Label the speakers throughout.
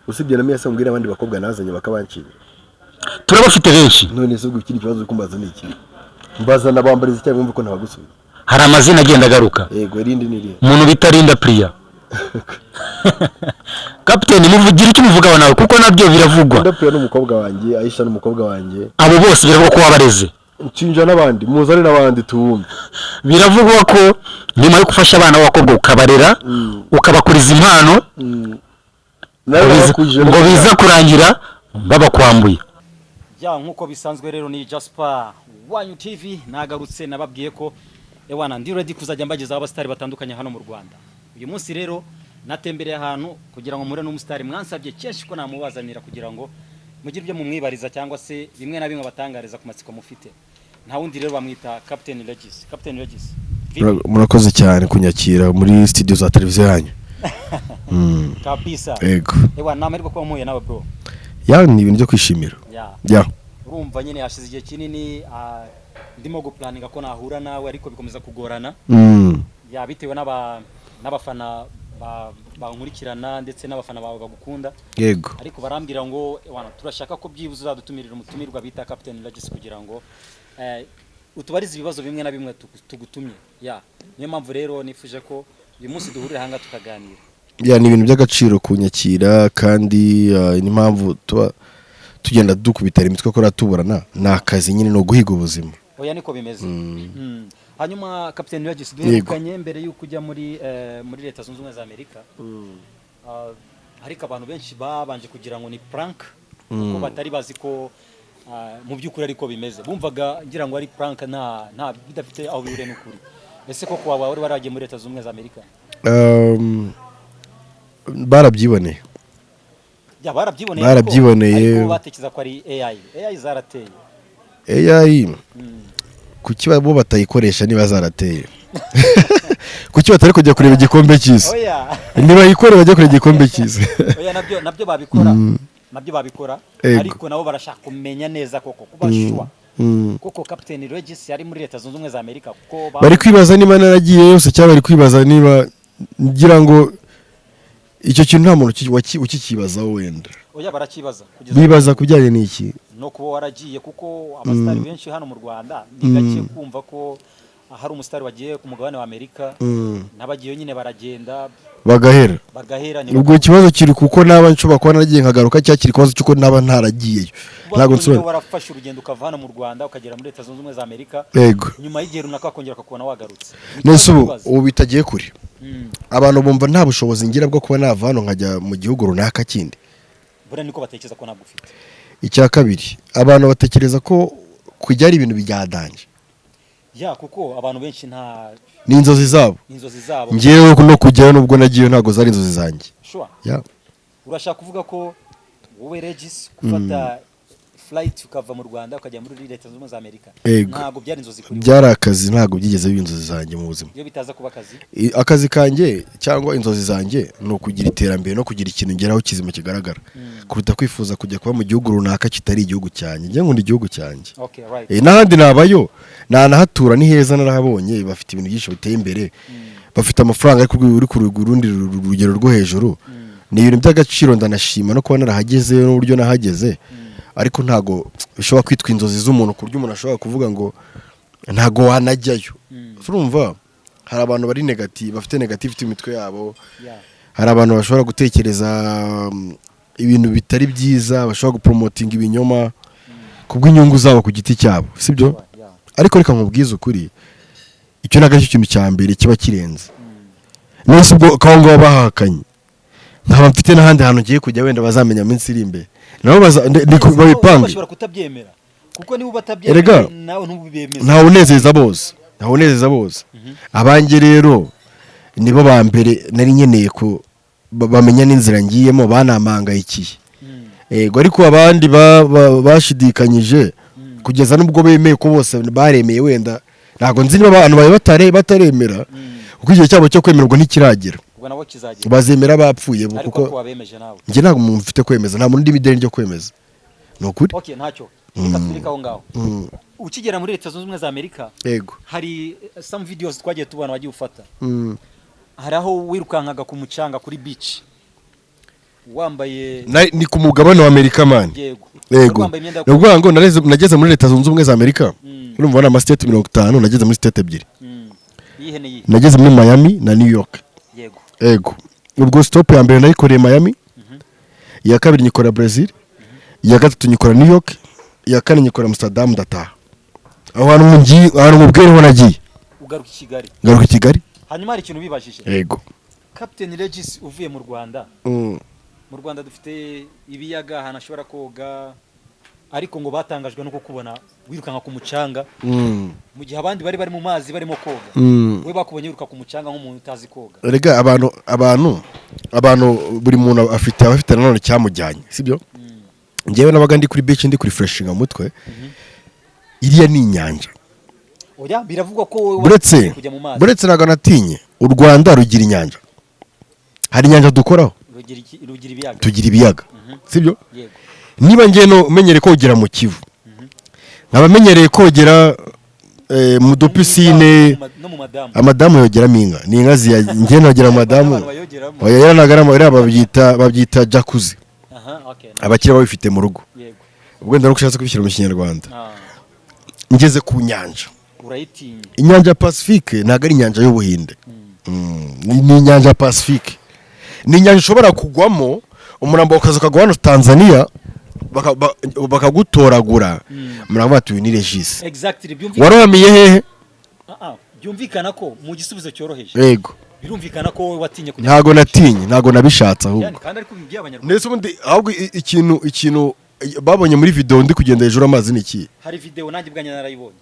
Speaker 1: usibye na Miyasa mbwira abandi bakobwa nazanye bakabancira
Speaker 2: turabafite benshi
Speaker 1: none se gukira ikibazo kumbaza niki mbaza nabambariza cyangwa mvuko ntabagusubiza
Speaker 2: hari amazina agenda agaruka
Speaker 1: yego rindi niri
Speaker 2: umuntu bitarinda Priya Captain muvugira icyo muvuga nawe kuko nabyo biravugwa
Speaker 1: Priya n'umukobwa wanjye Aisha n'umukobwa wanjye
Speaker 2: abo bose biravugwa ko wabareze
Speaker 1: nshinja n'abandi muzane n'abandi tuwumve
Speaker 2: biravugwa ko nyuma yo gufasha abana b'abakobwa ukabarera ukabakuriza impano ngo biza kurangira babakwambuye ya nkuko bisanzwe rero ni Jasper Wanyu TV nagarutse nababwiye ko ewana ndi ready kuzajya mbagezaho abastari batandukanye hano mu Rwanda uyu munsi rero natembereye ahantu kugira ngo mure n'umustari mwansabye cyeshe ko namubazanira kugira ngo mugire ibyo mumwibariza cyangwa se bimwe na bimwe batangariza ku matsiko mufite nta wundi rero bamwita Captain Regis
Speaker 1: murakoze cyane kunyakira muri studio za televiziyo yanyu
Speaker 2: kabisa
Speaker 1: yego
Speaker 2: ewana namerwa ko muye nawe bro
Speaker 1: ya ni ibintu byo kwishimira ya
Speaker 2: urumva nyine hashize igihe kinini ndimo guplaninga ko nahura nawe ariko bikomeza kugorana ya bitewe n'abafana bankurikirana ndetse n'abafana bawe bagukunda
Speaker 1: yego
Speaker 2: ariko barambwira ngo wana turashaka ko byibuze uzadutumirira umutumirwa bita Captain Regis kugira ngo utubarize ibibazo bimwe na bimwe tugutumye ya niyo mpamvu rero nifuje ko uyu munsi duhurira hanga tukaganira
Speaker 1: ya ni ibintu by'agaciro kunyakira kandi ni mpamvu tugenda dukubitara imitwe ko ratuburana nakazi nyine no guhiga ubuzima
Speaker 2: oya niko bimeze hanyuma Captain Regis duherukanye mbere yuko ujya muri leta zunze ubumwe za Amerika ariko abantu benshi babanje kugira ngo ni prank kuko batari bazi ko mu by'ukuri ariko bimeze bumvaga ngira ngo ari prank nta bidafite aho bihuriye n'ukuri ese koko waba wari waragiye muri leta zunze ubumwe za Amerika
Speaker 1: barabyiboneye
Speaker 2: ya barabyiboneye ariko batekereza ko ari AI zarateye
Speaker 1: AI kuki bo batayikoresha niba zarateye kuki batari kujya kureba igikombe cyiza niba yikore bajya kureba igikombe cyiza
Speaker 2: oya nabyo babikora ariko nabo barashaka kumenya neza koko kubashwa koko Captain Regis yari muri leta zunze ubumwe za Amerika kuko
Speaker 1: bari kwibaza niba naragiye yose cyangwa bari kwibaza niba ngira ngo icyo kintu nta muntu ukikibazaho wenda
Speaker 2: oya barakibaza
Speaker 1: bibaza kubijyanye n'iki
Speaker 2: no kuba waragiye kuko abastari benshi hano mu Rwanda ndigake kumva ko hari umustari wagiye ku mugabane wa Amerika nabagiye nyine baragenda bagahera
Speaker 1: ubwo ikibazo kiri kuko naba nshobora kuba naragiye nkagaruka cyangwa kiri kibazo cyuko naba ntaragiyeyo
Speaker 2: ntago nsobanura warafashe urugendo ukavana mu Rwanda ukagera muri leta zunze ubumwe za Amerika
Speaker 1: yego
Speaker 2: nyuma y'igihe runaka kongera akakubona wagarutse
Speaker 1: nese ubu bitagiye kuri abantu bumva nta bushobozi ngira bwo kuba navano nkajya mu gihugu runaka kindi
Speaker 2: bura niko batekereza ko ntabwo ufite
Speaker 1: icya kabiri abantu batekereza ko kujya ari ibintu byadanje
Speaker 2: ya kuko abantu benshi
Speaker 1: ni inzozi zabo ngewe no kujyayo nubwo nagiye ntago zari inzozi zanjye
Speaker 2: ya urashaka kuvuga ko wowe Regis gufata flight ukava mu Rwanda ukajya muri leta zunze ubumwe za Amerika ntago byari inzozi kuri
Speaker 1: byari akazi ntago byigeze binzozi zanjye mu buzima
Speaker 2: iyo bitaza kuba
Speaker 1: akazi kanjye cyangwa inzozi zanjye no kugira iterambere no kugira ikintu ngeraho kizima kigaragara kuruta kwifuza kujya kuba mu gihugu runaka kitari igihugu cyanjye ngiye ngo ndi igihugu cyanjye n'ahandi nabayo nanahatura ni heza narahabonye bafite ibintu byinshi biteye imbere bafite amafaranga ariko uri ku rundi rugero rwo hejuru ni ibintu by'agaciro ndanashima no kuba narahageze n'uburyo nahageze ariko ntago bishobora kwitwa inzozi z'umuntu ku buryo umuntu ashobora kuvuga ngo ntago wanajyayo urumva hari abantu bari negative bafite negativity mu mitwe yabo hari abantu bashobora gutekereza ibintu bitari byiza bashobora gupromoting ibinyoma kubw'inyungu zabo ku giti cyabo sibyo ariko reka nkubwize ukuri icyo nagaje ikintu cya mbere kiba kirenze nese ubwo kawo ngo bahakanye nkaba mfite n'ahandi hantu ngiye kujya wenda bazamenya minsi iri imbere nabo babipanga
Speaker 2: bashobora kutabyemera kuko niba batabyemera nawe ntubibemeza
Speaker 1: ntawe unezeza bose abanjye rero nibo ba mbere nari nkeneye ko bamenya n'inzira ngiyemo banamangayikiye yego ariko abandi bashidikanyije kugeza n'ubwo bemeye ko bose baremeye wenda ntago nzi niba abantu bawe bataremera kuko igihe cyabo cyo kwemerwa ntikiragera bazemera bapfuye kuko njye ntabwo umuntu ufite kwemeza nta muntu ndi mideni ryo kwemeza ni ukuri
Speaker 2: ntacyo reka twirike aho ngaho ukigera muri leta zunze ubumwe za Amerika
Speaker 1: yego
Speaker 2: hari some videos twagiye tubona wagiye ufata hari aho wirukankaga ku mucanga kuri beach wambaye
Speaker 1: ni ku mugabane wa Amerika man. Yego. Nubwo ngo nageze muri Leta Zunze Ubumwe za Amerika. Urumva na state 50 nageze muri state ebyiri. Nageze muri Miami na New York. Yego. Ubwo stop ya mbere nayikoreye Miami. Iya kabiri nyikora Brazil. Iya gatatu nyikora New York. Iya kane nyikora Amsterdam ndataha. Aho hantu mu bwereho nagiye.
Speaker 2: Ugaruka Kigali.
Speaker 1: Garuka Kigali.
Speaker 2: Hanyuma hari ikintu bibajije.
Speaker 1: Yego.
Speaker 2: Captain Regis uvuye mu Rwanda. Mu Rwanda dufite ibiyaga ahantu ashobora koga ariko ngo batangajwe no kukubona wirukanka ku mucanga mu gihe abandi bari mu mazi barimo koga we bakubonye wiruka ku mucanga nk'umuntu utazi koga.
Speaker 1: Rega abantu buri muntu afite nanone cyamujyanye sibyo. Ngewe nabaga ndi kuri beach ndi kuri freshinga mutwe iriya ni inyanja.
Speaker 2: Oya biravugwa ko wowe
Speaker 1: kujya mu mazi. Buretse naga natinye u Rwanda rugira inyanja. Hari inyanja dukoraho.
Speaker 2: Rugira ibiyaga.
Speaker 1: Tugira ibiyaga. Sibyo? Yego. Niba ngiye no menyere kogera mu Kivu. Nkabamenyereye kogera mu dopisine
Speaker 2: no mu madamu.
Speaker 1: Amadamu yogeramo inka. Ni inka ngiye nogera madamu. Oya yaranagaramo era babyita jacuzzi.
Speaker 2: Okay.
Speaker 1: Abakira babifite mu rugo.
Speaker 2: Yego.
Speaker 1: Ubwo ndaro kushatse kubishyira mu Kinyarwanda. Ngeze ku nyanja.
Speaker 2: Urayitinye.
Speaker 1: Inyanja Pacifique ntago ari inyanja y'Ubuhinde. Ni inyanja Pacifique. Ni inyanja ushobora kugwamo umurambo ukaza kagwa hano Tanzania bakagutoragura muravuga ati ni Regis.
Speaker 2: Exactly byumvikana.
Speaker 1: Waramiye hehe?
Speaker 2: Byumvikana ko mu gisubizo cyoroheje.
Speaker 1: Yego.
Speaker 2: Birumvikana ko wowe watinye kujya.
Speaker 1: Ntago natinye, ntago nabishatse ahubwo.
Speaker 2: Kandi ariko bigiye abanyarwanda.
Speaker 1: Nese ubundi ahubwo ikintu babonye muri video ndi kugenda hejuru amazi niki?
Speaker 2: Hari video nanjye bwanya narayibonye.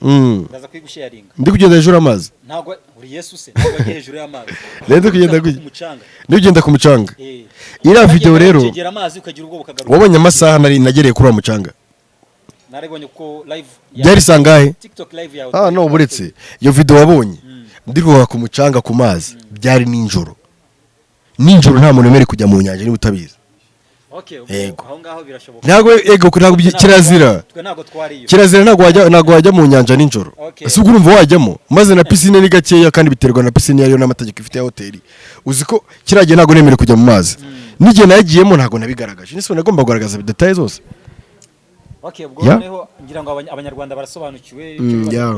Speaker 2: Ndaza kwigusharinga.
Speaker 1: Ndi kugenda hejuru amazi.
Speaker 2: Ntago uri Yesu se, ntago agiye hejuru y'amazi.
Speaker 1: Ndi kugenda ku mucanga. Ndi kugenda ku mucanga. Ira video rero. Kugera amazi ukagira ubwo bukagaruka. Wabonye amasaha nagereye kuri mucanga.
Speaker 2: Naribonye ko live
Speaker 1: byari sangahe?
Speaker 2: TikTok live yawe.
Speaker 1: No buretse. Iyo video wabonye. Ndi kuva ku mucanga ku mazi. Byari ninjoro. Ninjoro nta muntu mere kujya mu nyanja ni utabizi.
Speaker 2: Okay, aho ngaho birashoboka.
Speaker 1: Ntago kirazira.
Speaker 2: Twe ntago twariyo.
Speaker 1: Kirazira ntago wajya mu nyanja ninjoro. Ese urumva wajyamo maze na piscine ni gakeya kandi biterwa na piscine yariyo n'amategeko ifite ya hoteli. Uziko kiragiye ntago nemere kujya mu mazi. Nige nagiyemo ntago nabigaragaje. Nise nagomba kugaragaza details zose.
Speaker 2: Okay, ubwo noneho ngira ngo abanyarwanda barasobanukiwe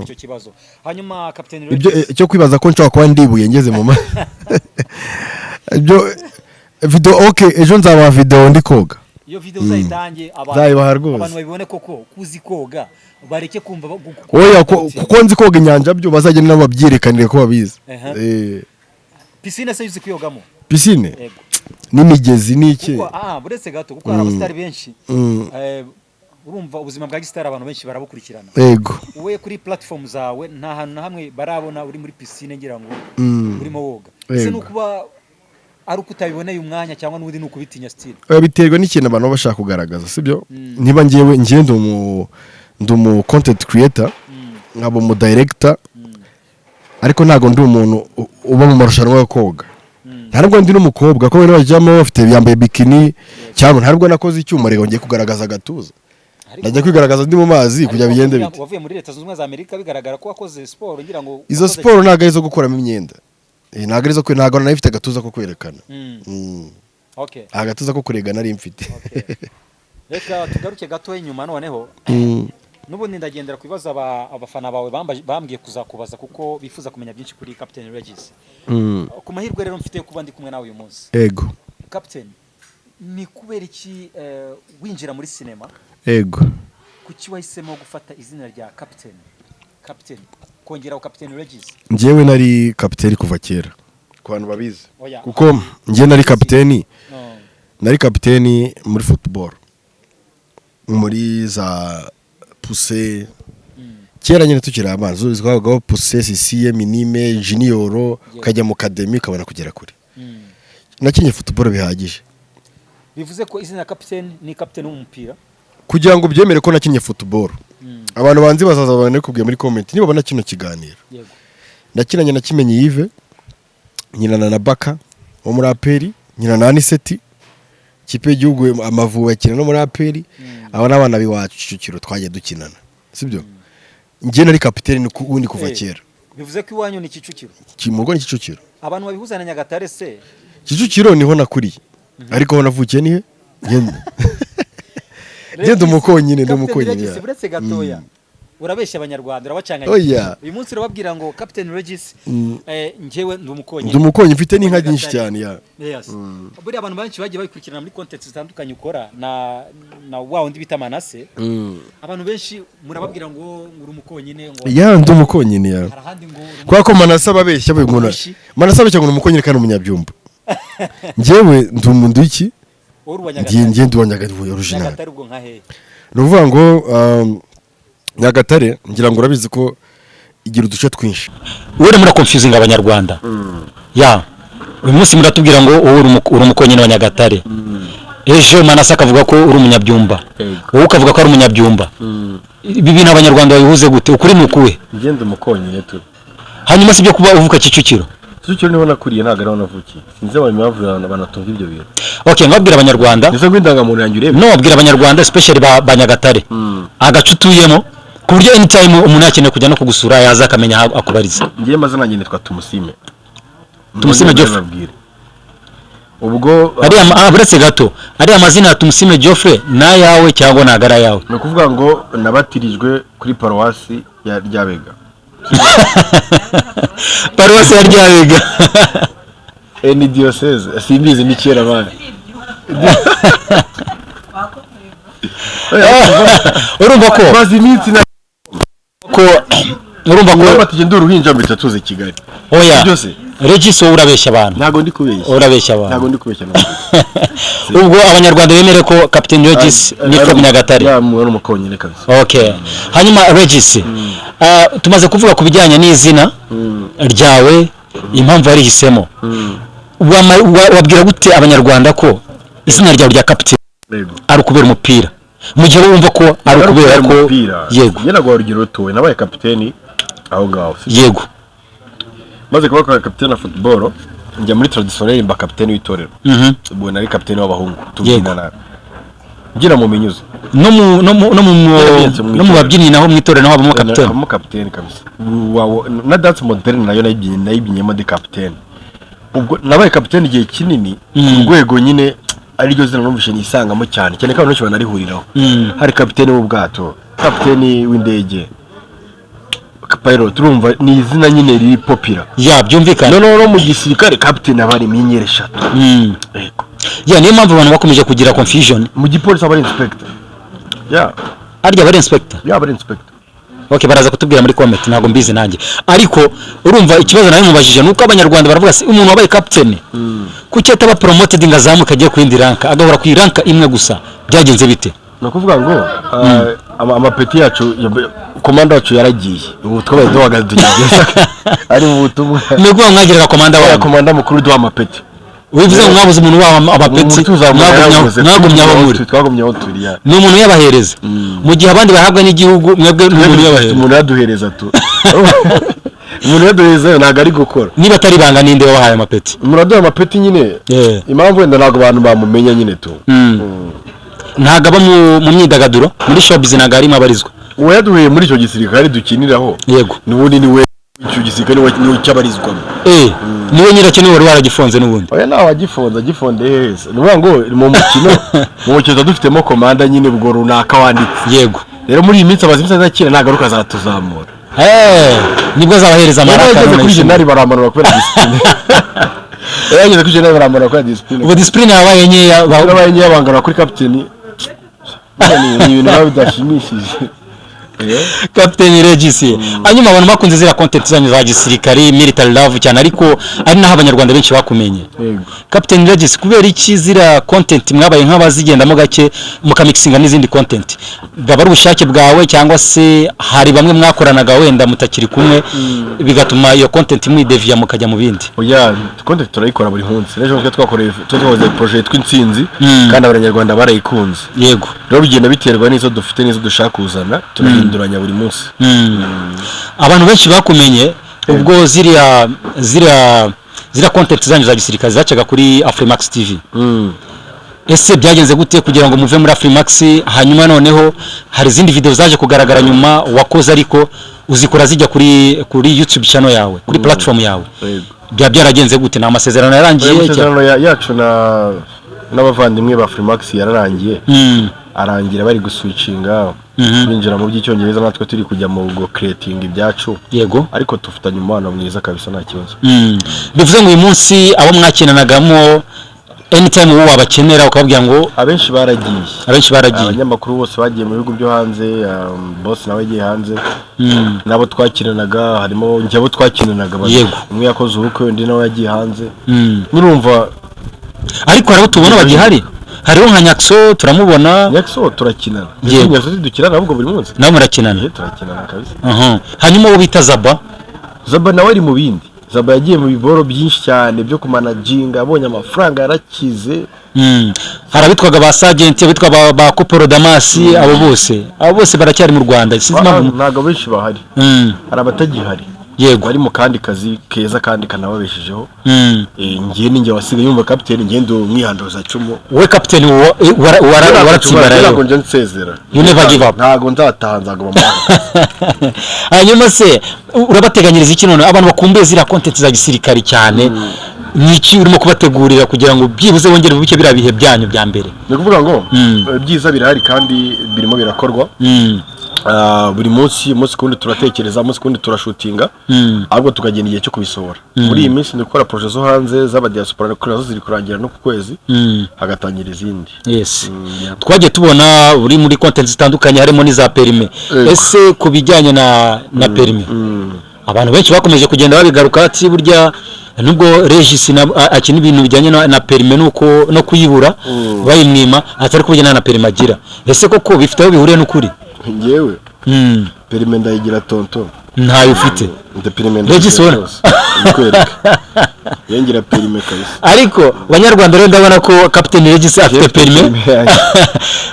Speaker 2: icyo kibazo. Hanyuma Captain
Speaker 1: Regis cyo kwibaza ko nshaka kuba ndibuye ngeze mu mazi. Ibyo video okay ejo nzaba video ndi koga.
Speaker 2: Iyo video uzayitange
Speaker 1: abantu
Speaker 2: babibone koko kuzi koga bareke kumva
Speaker 1: oya kuko nzi koga inyanja byo bazajya nabo babyirekanire ko babizi.
Speaker 2: Piscine se yuzi kwiyogamo.
Speaker 1: Piscine n'imigezi n'iki.
Speaker 2: Buretse gato kuko hari abastari benshi. Urumva ubuzima bwa gisitari abantu benshi barabukurikirana.
Speaker 1: Yego.
Speaker 2: Uwe kuri platform zawe nta hantu na hamwe barabona uri muri piscine ngira ngo urimo woga. Se nukuba ari ukutabiboneye umwanya cyangwa n'ubundi nukubitinya style.
Speaker 1: Biterwa n'ikintu abantu bashaka kugaragaza sibyo? Niba ngiye ndi umu content creator nkabo mu director ariko ntago ndi umuntu uba mu marushanwa yo koga. Ntabwo ndi n'umukobwa ko bene bajyamo bafite yambaye bikini cyangwa ntabwo nakoze icyuma rero ngiye kugaragaza gatuza. Najya kwigaragaza ndi mu mazi kujya bigende bite.
Speaker 2: Wavuye muri Leta Zunze Ubumwe za Amerika bigaragara ko wakoze sport ngira ngo
Speaker 1: izo sport ntago arizo gukoramo imyenda. Ntago arizo ko ntago nayifite gatuza ko kwerekana.
Speaker 2: Okay.
Speaker 1: Agatuza ko kurega nari mfite.
Speaker 2: Reka tugaruke gato inyuma noneho. Nubundi ndagendera kwibaza abafana bawe bambwiye kuzakubaza kuko bifuza kumenya byinshi kuri Captain Regis. Ku mahirwe rero mfite kuba ndi kumwe nawe uyu munsi.
Speaker 1: Yego.
Speaker 2: Captain ni kubera iki winjira muri cinema?
Speaker 1: Yego.
Speaker 2: Kuki wahisemo gufata izina rya Captain kongeraho Captain Regis?
Speaker 1: Njyewe nari captain kuva kera ku bantu babizi kuko njye nari captain muri football muri za poussé kera nyine tukiri abanza uzwagaho poussé CCM minime junior kajya mu academy kabana kugera kure nakinye football bihagije.
Speaker 2: Bivuze ko izina Captain ni captain w'umupira
Speaker 1: kugira ngo byemere ko nakinye football. Abantu banzi bazaza bane kubwiye muri comment niba bana kino kiganiro. Yego. Nakinanye na Kimenyi Yves, nyinana na Baka wo muri APR, nyinana na Aniseti, kipe y'igihugu Amavubi akina no muri APR, aba nabana biwacu Kicukiro twagiye dukinana. Sibyo? Ngiye nari capitaine n'ubundi kuva kera.
Speaker 2: Bivuze ko iwanyu ni Kicukiro.
Speaker 1: Kimurwa ni Kicukiro.
Speaker 2: Abantu babihuzana Nyagatare se?
Speaker 1: Kicukiro niho nakuriye. ariko aho navukiye ni he genda umukonyine
Speaker 2: uretse gatoya urabeshya abanyarwanda urabacanganya uyu munsi urababwira ngo Captain Regis njyewe ndi
Speaker 1: umukonyi mfite n'inka nyinshi cyane
Speaker 2: buri abantu benshi bagiye babikurikirana muri content zitandukanye ukora na wa undi bita Manase abantu benshi murababwira ngo uri umukonyine ngo
Speaker 1: ndi umukonyine kwa ko Manase ababeshya baguna Manase abeshya ngo umukonyine kandi umunyabyumba njyewe ndi umuntu iki ngiye ndi wanyagatare original nuvuga ngo Nyagatare ngira ngo urabizi ko igira uduce twinshi
Speaker 2: wowe muri confusing abanyarwanda uyu munsi muratubwira ngo uri umukonyine wa Nyagatare ejo Manase akavuga ko uri umunyabyumba wowe ukavuga ko ari umunyabyumba ibi bintu abanyarwanda babihuze gute ukuri ni ukuwe
Speaker 1: ngende umukonyine tu
Speaker 2: hanyuma sibyo kuba uvuka Kicukiro
Speaker 1: niho nakuriye ntago ari aho navukiye sinzi abantu banatunga ibyo bintu
Speaker 2: ngabwira abanyarwanda
Speaker 1: nizo gwindangamuntu yanjye urebe
Speaker 2: wabwira abanyarwanda especially ba Nyagatare agacutuyemo ku buryo anytime umuntu akeneye kujya no kugusura yaza akamenya akubariza
Speaker 1: ngiye mazina nanjye nitwa Tumusime
Speaker 2: Geoffrey
Speaker 1: ubwo
Speaker 2: ari buretse gato ari amazina ya Tumusime Geoffrey na yawe cyangwa nagara yawe
Speaker 1: no kuvuga ngo nabatirijwe kuri paruwasi ya Ryabega
Speaker 2: paruwasi ya Ryabega
Speaker 1: ni diocese simbizi ni kera bana
Speaker 2: urumva ko
Speaker 1: bazimitsi
Speaker 2: ko urumva ko
Speaker 1: batugenda uruhinja mbitatuze Kigali
Speaker 2: byose Regis urabeshya abantu
Speaker 1: ntago ndi kubeshya
Speaker 2: urabeshya abantu
Speaker 1: ntago ndi kubeshya
Speaker 2: ubwo abanyarwanda bemere ko Captain Regis ni from Nyagatare
Speaker 1: mwana umukonyine kabisa
Speaker 2: hanyuma Regis tumaze kuvuga ku bijyanye n'izina ryawe impamvu yarihisemo wabwira gute abanyarwanda ko izina ryawe rya Captain ari kubera umupira mu gihe wumva ko ari kubera ko
Speaker 1: yego nyina gwa urugero rutowe nabaye kapiteni aho ngaho
Speaker 2: yego
Speaker 1: maze kuba kapiteni wa football njya muri traditionnel mba kapiteni w'itorero ubwo nari kapiteni w'abahungu tubyinana ngira mu minyuzo
Speaker 2: no mu babyinnyi naho mwitorero naho abamo kapiteni
Speaker 1: abamo kapiteni kabisa na dance moderne nayo nayibinyemo de kapiteni ubwo nabaye kapiteni igihe kinini ku rwego nyine ari ryo zina numvishe nisangamo cyane ko abantu banarihuriraho hari kapiteni w'ubwato kapiteni w'indege pilot turumva ni izina nyine riri popular
Speaker 2: byumvikana
Speaker 1: no mu gisirikare kapiteni abari imyenyeri 3
Speaker 2: niyo mpamvu abantu bakomeje kugira confusion
Speaker 1: mu gipolisi abari inspector
Speaker 2: arya abari inspector
Speaker 1: abari inspector
Speaker 2: baraza kutubwira muri comment ntago mbizi nanjye ariko urumva ikibazo nawe mubajije nuko abanyarwanda baravuga se umuntu wabaye captain kuki ataba promoted ngazamuka agiye ku yindi rank agahora ku rank imwe gusa byagenze bite
Speaker 1: no kuvuga ngo amapeti yacu komanda wacu yaragiye ubu twabaye duhagaze tugeze ari mu butumwa
Speaker 2: ni kuvuga mwagiraga
Speaker 1: komanda mukuru duha amapeti
Speaker 2: wivuze ngo mwabuze umuntu waba abapeti
Speaker 1: twagumyeho turiya
Speaker 2: ni umuntu yabahereza mu gihe abandi bahabwa n'igihugu mwebwe umuntu yabahereza
Speaker 1: umuntu yaduhereza tu umuntu yaduhereza ntago ari gukora
Speaker 2: niba atari banga ninde wabahaye amapeti
Speaker 1: umuntu aduha amapeti nyine impamvu wenda ntago abantu bamumenya nyine tu
Speaker 2: ntago aba mu myidagaduro muri showbiz ntago arimo abarizwa
Speaker 1: uwo yaduheye muri icyo gisirikare dukiniraho
Speaker 2: yego
Speaker 1: n'ubundi niwe icyo gisirikare niwe cyabarizwamo
Speaker 2: niwe nyiracyo niwe wari waragifunze n'ubundi
Speaker 1: oya nawe agifunze heza nuvuga ngo mu mukino dufitemo komanda nyine ubwo runaka wanditse
Speaker 2: yego
Speaker 1: rero muri iyi minsi abazimisa zakira nagaruka azatuzamura
Speaker 2: nibwo azabahereza
Speaker 1: amaraka kuri general baramanura kubera discipline yageze kuri general baramanura kubera discipline
Speaker 2: ubu discipline yabaye nkeya
Speaker 1: bangana kuri captain ni ibintu bidashimishije
Speaker 2: Captain Regis hanyuma abantu bakunze zira content zanyu za gisirikari military love cyane ariko ari naho abanyarwanda benshi bakumenye Captain Regis kubera iki zira content mwabaye nk'abazigendamo gake mukamixinga n'izindi content baba ari ubushake bwawe cyangwa se hari bamwe mwakoranaga wenda mutakiri kumwe bigatuma iyo content mwidevia mukajya mu bindi
Speaker 1: content turayikora buri munsi ejo twakoreye project tw'insinzi kandi abanyarwanda barayikunze
Speaker 2: yego
Speaker 1: rero bigenda biterwa n'izo dufite n'izo dushaka kuzana turahinduranya buri munsi
Speaker 2: abantu benshi bakumenye ubwo ziriya content zanyu za gisirikare zacaga kuri Afrimax TV ese byagenze gute kugira ngo muve muri Afrimax hanyuma noneho hari izindi video zaje kugaragara nyuma wakoze ariko uzikora zijya kuri YouTube channel yawe kuri platform yawe byaragenze gute na amasezerano yarangiye
Speaker 1: amasezerano yacu n'abavandimwe ba Freemax yararangiye arangira bari guswitchinga binjira mu by'icyongereza natwe turi kujya mu go creating ibyacu
Speaker 2: yego
Speaker 1: ariko tufitanye umubano mwiza kabisa nta kibazo
Speaker 2: bivuze ngo uyu munsi abo mwakinanagamo anytime uwo wabakenera ukababwira ngo
Speaker 1: abenshi baragiye abanyamakuru bose bagiye mu bihugu byo hanze boss nawe yagiye hanze nabo twakinanaga harimo njye abo twakinanaga umwe yakoze ubukwe undi nawe yagiye hanze murumva
Speaker 2: ariko harabo tubona bagihari hariho nka Nyakso turamubona
Speaker 1: Nyakso turakinana Nyakso dukirana ahubwo buri munsi
Speaker 2: nawe murakinana
Speaker 1: turakinana kabisa
Speaker 2: hanyuma uwo bita Zaba
Speaker 1: nawe ari mu bindi Zaba yagiye mu biboro byinshi cyane byo kumanaginga abonye amafaranga yarakize
Speaker 2: harabitwaga ba Sergeant bitwa ba Koporo Damasi abo bose baracyari mu Rwanda
Speaker 1: ntago benshi bahari hari abatagihari
Speaker 2: yego
Speaker 1: bari mu kandi kazi keza kandi kanababeshejeho ngiye ninjye wasigaye yumva captain ngendo mwihandoza cumu
Speaker 2: we captain waratsimbara
Speaker 1: ntabwo nje nsezera
Speaker 2: you never give up
Speaker 1: ntago ndataha nzaguma mu
Speaker 2: hanyuma se urabateganyiriza iki none abantu bakumbuye zira content za gisirikari cyane niki urimo kubategurira kugira ngo byibuze wongere buke birabihe byanyu bya mbere
Speaker 1: ni kuvuga ngo byiza birahari kandi birimo birakorwa buri munsi kundi turatekereza munsi kundi turashutinga ahubwo tukagenda igihe cyo kubisohora muri iyi minsi ndikora projet zo hanze z'aba diaspora nazo ziri kurangira no ku kwezi hagatangira izindi
Speaker 2: yes twagiye tubona uri muri content zitandukanye harimo n'iza perime ese kubijyanye na perime abantu benshi bakomeje kugenda babigaruka ati burya nubwo Regis akina ibintu bijyanye na perime nuko no kuyibura bayimwima atari kubijyana na perime agira ese koko bifite aho bihuriye n'ukuri
Speaker 1: ngewe perime ndayigira tonto
Speaker 2: ntayo ufite Regis wona
Speaker 1: yengira perime kabisa
Speaker 2: ariko abanyarwanda rero ndabona ko Captain Regis afite perime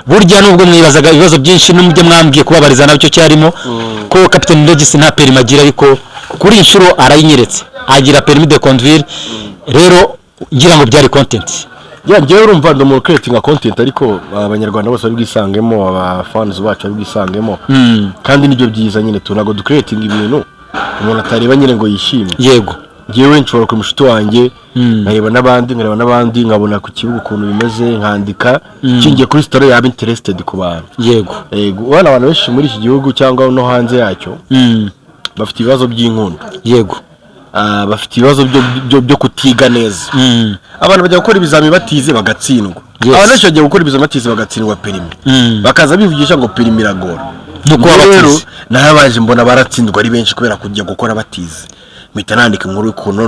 Speaker 2: burya nubwo mwibazaga ibibazo byinshi n'umujye mwambwiye kubabariza nabyo cyarimo ko Captain Regis nta perime agira ariko kuri inshuro arayinyeretse agira permis de conduire rero ngira ngo byari content
Speaker 1: ngewe urumva ndo mu creating content ariko abanyarwanda bose bari bwisangemo aba fans bacu bari bwisangemo kandi nibyo byiza nyine tunago du creating ibintu umuntu atareba nyine ngo yishime
Speaker 2: yego
Speaker 1: ngewe nshobora ku mushuti wanjye nkareba n'abandi nkabona ku kibuga ukuntu bimeze nkandika kingiye kuri story yaba interested ku bantu
Speaker 2: yego
Speaker 1: wana abantu benshi muri iki gihugu cyangwa no hanze yacyo bafite ibibazo by'inkunda
Speaker 2: yego
Speaker 1: bafite ibibazo byo kutiga neza abantu bajya gukora ibizami batize bagatsindwa abantu benshi bagiye gukora ibizami batize bagatsindwa perime bakaza bivugisha ngo perime iragora rero nabaje mbona baratsindwa ari benshi kubera kujya gukora batize mpita nandika inkuru y'ukuntu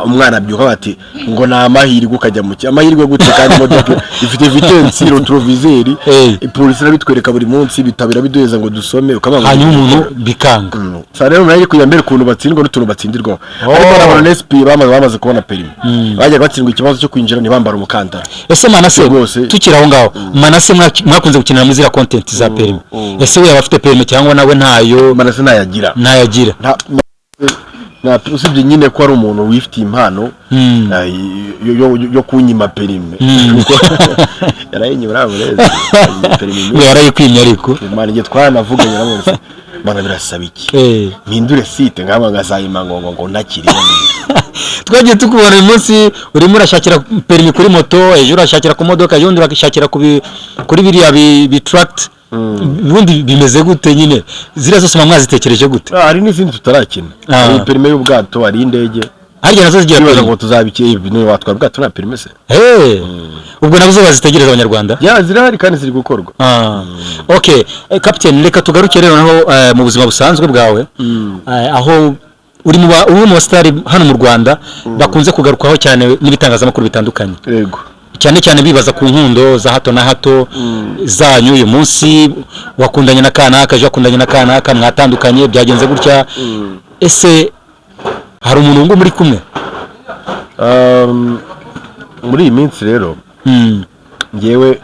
Speaker 1: umwana abyuka bati ngo ni amahirwe ukajya mu amahirwe gute kandi imodoka ifite vitesse retroviseur ipolisi irabitwereka buri munsi bitabira biduheza ngo dusome ukabanga
Speaker 2: hanyuma umuntu bikanga
Speaker 1: sa rero nayo kujya mbere ukuntu batsindwa n'utuntu batsindirwaho ariko n'abantu NSP bamaze kubona perime bajya batsindwa ikibazo cyo kwinjira ntibambara umukandara
Speaker 2: ese Manase tukira aho ngaho Manase mwakunze gukinira muri zira content za perime ese we yabafite perime cyangwa nawe ntayo
Speaker 1: Manase nayagira usibye nyine ko ari umuntu wifitiye impano yo kunyima perime yarayinyura bureze
Speaker 2: perime yarayikwimye ariko
Speaker 1: imana ngiye twanavuganye namwe mana birasaba iki mpindure site ngaba ngazayima ngo nakiri
Speaker 2: twagiye tukubona uyu munsi urimo urashakira perime kuri moto ejo urashakira ku modoka yundi urashakira kuri biriya bitract ubundi bimeze gute nyine zira zose mwazitekereje gute
Speaker 1: hari n'izindi tutarakina hari perime y'ubwato hari indege
Speaker 2: harya nazo zigira perime
Speaker 1: ngo tuzabikeye ibintu watwara ubwato na perime se
Speaker 2: ubwo nazo bazitegereza abanyarwanda
Speaker 1: zirahari kandi ziri gukorwa
Speaker 2: okay captain reka tugaruke rero naho mu buzima busanzwe bwawe aho uri mu basitari hano mu Rwanda bakunze kugarukaho cyane n'ibitangazamakuru bitandukanye
Speaker 1: yego
Speaker 2: cyane cyane bibaza ku nkundo za hato na hato zanyu uyu munsi wakundanye na kanaka aje wakundanye na kanaka mwatandukanye byagenze gutya ese hari umuntu ngo muri kumwe
Speaker 1: muri iyi minsi rero ngewe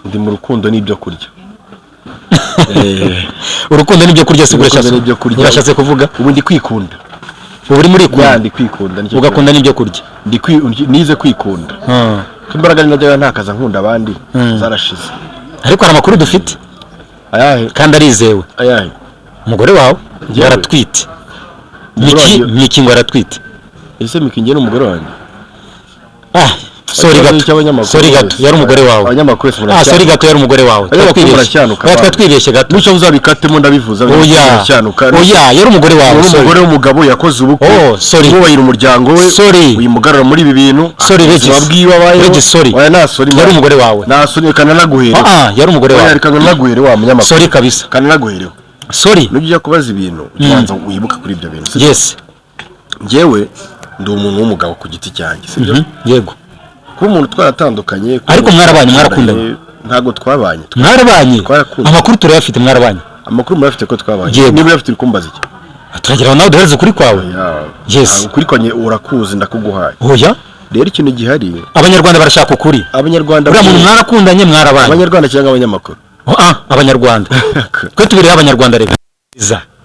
Speaker 1: ndi mu rukundo n'ibyo kurya
Speaker 2: urukundo n'ibyo kurya se urashatse kuvuga
Speaker 1: ubu ndi kwikunda
Speaker 2: ubu uri muri
Speaker 1: kwikunda
Speaker 2: ugakunda n'ibyo kurya
Speaker 1: nize kwikunda imbaraga n'inajya ntakaza nkunda abandi zarashize
Speaker 2: ariko hari amakuru dufite
Speaker 1: ayahe
Speaker 2: kandi arizewe
Speaker 1: ayahe
Speaker 2: umugore wawe yaratwite Miki ngo aratwite
Speaker 1: ese Miki ngiye n'umugore wanjye
Speaker 2: sorry gato yari umugore wawe
Speaker 1: abanyamakuru
Speaker 2: sorry gato yari umugore wawe twibeshye gato
Speaker 1: mucyo uzabikatemo ndabivuza
Speaker 2: oya yari umugore wawe
Speaker 1: umugore w'umugabo yakoze ubukwe wubahira umuryango we wimugarura muri ibi bintu
Speaker 2: babwiwe abaye
Speaker 1: oya nasori
Speaker 2: yari umugore wawe
Speaker 1: nasori kana naguhere
Speaker 2: yari umugore wawe
Speaker 1: kana naguhere wa munyamakuru
Speaker 2: sorry kabisa
Speaker 1: kana naguhere
Speaker 2: sorry
Speaker 1: nujya kubaza ibintu ubanza wibuka kuri ibyo bintu
Speaker 2: yes
Speaker 1: njyewe ndi umuntu w'umugabo ku giti cyanjye sibyo
Speaker 2: yego
Speaker 1: kuba umuntu twaratandukanye
Speaker 2: ariko mwarabanye mwarakundanye
Speaker 1: ntago twabanye
Speaker 2: amakuru turayafite mwarabanye
Speaker 1: amakuru murafite ko twabanye niba yafite ukumbaza iki
Speaker 2: turagira nawe duhereze kuri kwawe yes
Speaker 1: kuri kwanye urakuzi ndakuguhaye
Speaker 2: oya
Speaker 1: rero ikintu gihari
Speaker 2: abanyarwanda barashaka ukuri
Speaker 1: abanyarwanda
Speaker 2: buri muntu mwarakundanye mwarabanye
Speaker 1: abanyarwanda cyangwa abanyamakuru
Speaker 2: abanyarwanda twe tubiriye abanyarwanda reka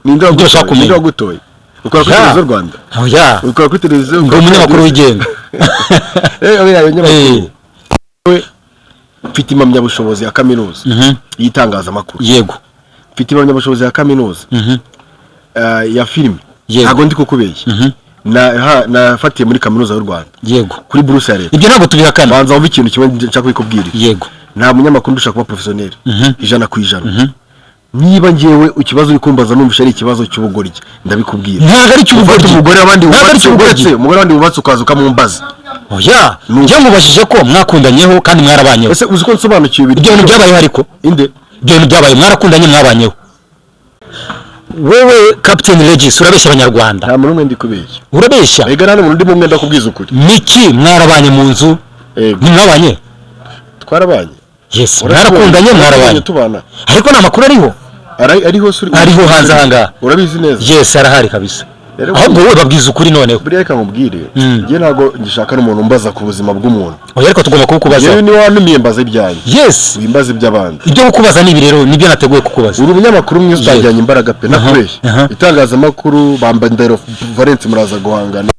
Speaker 1: ninde ushaka kumenya wagutoye ukora kuri televiziyo Rwanda
Speaker 2: oya
Speaker 1: ukora kuri televiziyo
Speaker 2: ngo umunyamakuru wigenga
Speaker 1: mfite impamyabushobozi ya kaminuza y'itangazamakuru
Speaker 2: yego
Speaker 1: mfite impamyabushobozi ya kaminuza ya filime ntago ndi kukubeshya nafatiye muri kaminuza y'u Rwanda
Speaker 2: yego
Speaker 1: kuri buruse ya leta
Speaker 2: ibyo ntabwo tubihakana
Speaker 1: banza wumva ikintu kimwe nshaka kubikubwira
Speaker 2: yego
Speaker 1: nta munyamakuru ndusha kuba professionnel 100%. Niba ngewe ikibazo uri kumbaza numvisha ari ikibazo cy'ubugoryi ndabikubwira
Speaker 2: ntago ari cy'ubugoryi
Speaker 1: umugore abandi ubatse ukaza ukamumbaza
Speaker 2: oya njye mubashije ko mwakundanyeho kandi mwarabanyeho
Speaker 1: ese uzi ko nsobanukiwe
Speaker 2: ibyo bintu byabayeho ariko
Speaker 1: inde
Speaker 2: ibyo bintu byabaye mwarakundanye mwabanyeho wewe Captain Regis urabeshya abanyarwanda
Speaker 1: nta muntu ndi kubeshya
Speaker 2: urabeshya
Speaker 1: ega nane muntu ndi mu mwenda kubwiza ukuri
Speaker 2: niki mwarabanye mu nzu mwabanye
Speaker 1: twarabanye
Speaker 2: yes mwarakundanye mwarabanye
Speaker 1: tubana
Speaker 2: ariko na makuru ariho hanze hanga
Speaker 1: urabizi neza
Speaker 2: yes arahari kabisa ahubwo wowe babwiza ukuri noneho
Speaker 1: buriya reka nkubwire ngiye ntago ngishaka n'umuntu umbaza ku buzima bw'umuntu
Speaker 2: oya ariko tugomba kukubaza
Speaker 1: yewe ni wanumiye mbaza ibyanyu
Speaker 2: yes
Speaker 1: wimbaza iby'abandi
Speaker 2: ibyo kukubaza ni rero nibyo nateguye kukubaza
Speaker 1: uri umunyamakuru mwiza utajyanye imbaraga pe nakureshya itangazamakuru bambandero Valence muraza guhangana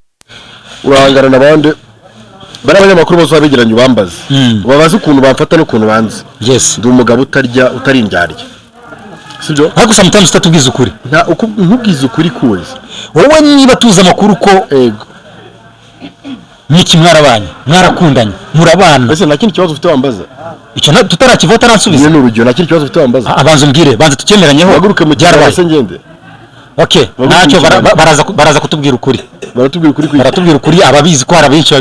Speaker 1: urahangana n'abandi bari abanyamakuru bose babigiranye ubambaza babaza ukuntu bamfata n'ukuntu banze
Speaker 2: yes
Speaker 1: ndi umugabo utari indyarya sibyo
Speaker 2: ariko sometimes utatubwiza ukuri
Speaker 1: nkubwiza ukuri kuweza
Speaker 2: wowe niba tuza amakuru ko
Speaker 1: ego
Speaker 2: niki mwarabanye mwarakundanye murabana
Speaker 1: ese nakindi kibazo ufite wambaza
Speaker 2: icyo tutarakivota aransubiza
Speaker 1: ni urugero nakindi kibazo ufite wambaza
Speaker 2: abanza umbwire banza tukemeranyeho
Speaker 1: baguruke mu cyaro se ngende
Speaker 2: okay ntacyo baraza kutubwira ukuri baratubwira ukuri ababizi ko hari abenshi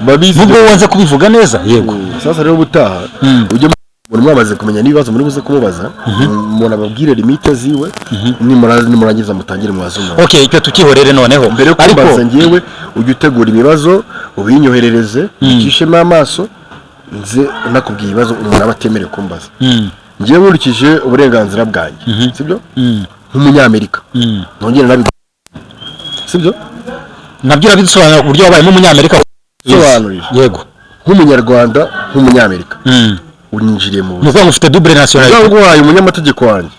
Speaker 2: babizi nubwo wanze kubivuga neza yego
Speaker 1: sasa rero butaha ujye muri mwamaze kumenya nibazo muri buze kumubaza umuntu ababwire limite ziwe nimurangiza mutangire mwazuma
Speaker 2: okay icyo tukihorere noneho
Speaker 1: mbere ko mbaza ngewe ujye utegura ibibazo ubinyoherereze ukishemo amaso nze nakubwiye ibibazo umuntu abatemere kumbaza ngewe nkurikije uburenganzira bwanjye sibyo nk'umunyamerika nongera nabi sibyo
Speaker 2: nabyo rabidusobanura uburyo wabayemo umunyamerika
Speaker 1: sobanurira
Speaker 2: yego
Speaker 1: nk'umunyarwanda nk'umunyamerika unyinjiriye mu
Speaker 2: nuko ufite double nationality
Speaker 1: ngo wayo umunyamategeko wanjye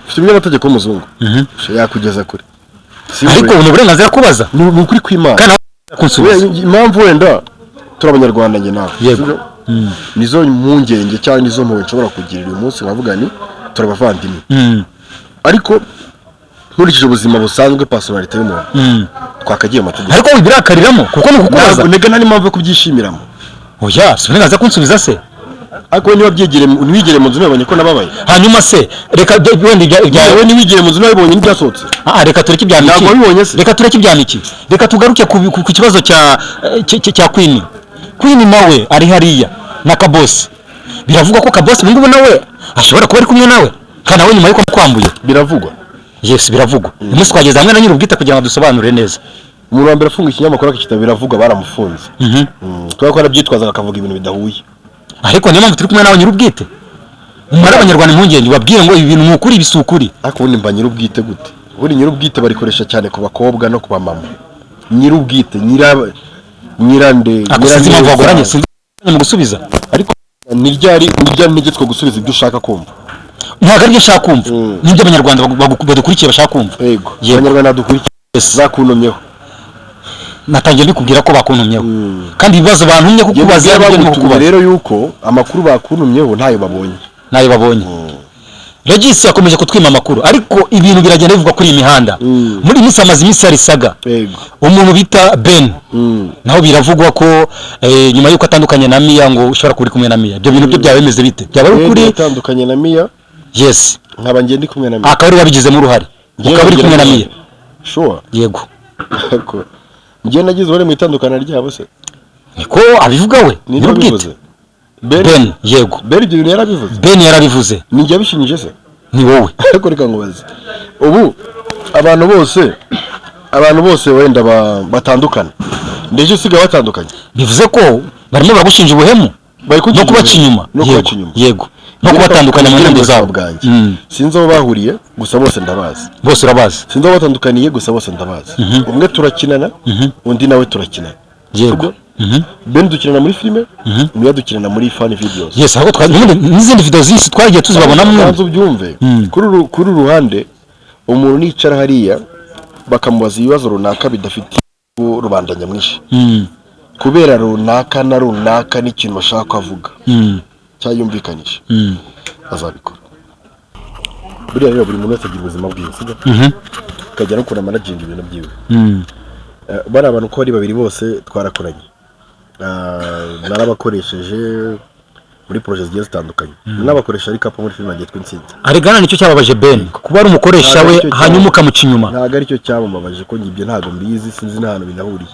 Speaker 1: ufite umunyamategeko w'umuzungu yakugeza kure
Speaker 2: ariko ubu uburenganzira kubaza
Speaker 1: ni ukuri kw'Imana impamvu wenda turi abanyarwanda nge nawe
Speaker 2: yego
Speaker 1: nizo mpungenge cyangwa nizo mpuwe nshobora kugirira uyu munsi nkavuga ni turabavandimwe ariko nkurikije ubuzima busanzwe personality y'umuntu twakagiye amategeko
Speaker 2: ariko wibirakariramo kuko ni kukubaza
Speaker 1: nega nta n'impamvu yo kubyishimiramo
Speaker 2: oya si uburenganzira kunsubiza se
Speaker 1: ariko niwigere mu nzu nabonye ko nababaye
Speaker 2: hanyuma se reka wenda
Speaker 1: ibyawe niwigere mu nzu nabonye n'ibyasohotse
Speaker 2: reka tureke ibyamiki
Speaker 1: ntabwo wabibonye se
Speaker 2: reka tureke ibyamiki reka tugaruke ku kibazo cya Queen nawe ari hariya na Kabosi biravugwa ko Kabosi ngubu nawe ashobora kuba ari kumwe nawe kandi nawe nyuma yuko kwambuye
Speaker 1: biravugwa
Speaker 2: yes biravugwa umunsi twageze hamwe na nyir'ubwite kugira ngo dusobanure neza
Speaker 1: umuntu wa mbere afunga ikinyamakuru akitaba biravugwa baramufunze twari ko arabyitwaza akavuga ibintu bidahuye
Speaker 2: ariko niyo mpamvu turi kumwe nawe nyir'ubwite umara abanyarwanda impungenge babwire ngo ibi bintu ni ukuri bisukuri
Speaker 1: ariko ubundi mba nyir'ubwite gute buri nyir'ubwite barikoresha cyane ku bakobwa no ku bamama nyir'ubwite nyirande
Speaker 2: akasazi mpamvu wagoranye sinzi mu gusubiza
Speaker 1: ariko niryari ntegetswe gusubiza ibyo ushaka kumva
Speaker 2: ntabwo ari byo ushaka kumva n'ibyo abanyarwanda badukurikiye bashaka kumva
Speaker 1: yego abanyarwanda badukurikiye bakuntumyeho
Speaker 2: natangiye mbikubwira ko bakuntumyeho kandi ibibazo bantumye kukubaza
Speaker 1: bagutumye rero yuko amakuru bakuntumyeho ntayo babonye
Speaker 2: Regis yakomeje kutwima amakuru ariko ibintu biragenda bivugwa kuri imihanda muri minsi amazi minsi arisaga umuntu bita Ben naho biravugwa ko nyuma yuko atandukanye na Mia ngo ushobora kuri kumwe na Mia ibyo bintu byo byawe bimeze bite byaba ari kuri
Speaker 1: atandukanye na Mia
Speaker 2: yes
Speaker 1: nkaba ngiye ndi kumwe na Mia
Speaker 2: akaba ari wabigizemo uruhare ukaba uri kumwe na Mia
Speaker 1: sure
Speaker 2: yego
Speaker 1: ko ngiye nagize wari mu itandukana ryabo se
Speaker 2: niko abivuga we
Speaker 1: n'ubwite
Speaker 2: Ben yego
Speaker 1: Ben ibyo bintu yarabivuze
Speaker 2: Ben yarabivuze
Speaker 1: ni njye abishinyije se
Speaker 2: ni wowe
Speaker 1: ariko reka ngubaze ubu abantu bose wenda batandukana ndetse usiga batandukanye
Speaker 2: bivuze ko barimo bagushinja ubuhemu no kubaca inyuma yego no kubatandukanya mu nyungu zabo
Speaker 1: bwanjye sinzi aho bahuriye gusa bose ndabazi
Speaker 2: bose urabazi
Speaker 1: sinzi aho batandukaniye gusa bose ndabazi umwe turakinana undi nawe turakinana
Speaker 2: yego
Speaker 1: Ben dukinana muri filime Mia dukinana muri fan videos
Speaker 2: yes aho n'izindi video zisi twagiye tuzibabona mu
Speaker 1: nzu byumve kuri ruhande umuntu nicara hariya bakamubaza ibibazo runaka bidafite rubanda nyamwinshi kubera runaka na runaka n'ikintu bashaka kuvuga cyayumvikanisha azabikora buriya rero buri muntu wese agira ubuzima bwiza akajya no kuna managing ibintu byiwe bari abantu ko ari babiri bose twarakoranye narabakoresheje muri project zigiye zitandukanye n'abakoresha ari kapo muri film agiye twinsinze
Speaker 2: arigana nicyo cyababaje Ben kuba ari umukoresha we hanyuma ukamuca inyuma
Speaker 1: ntago aricyo cyababaje ko ngibyo ntago mbizi sinzi n'ahantu binahuriye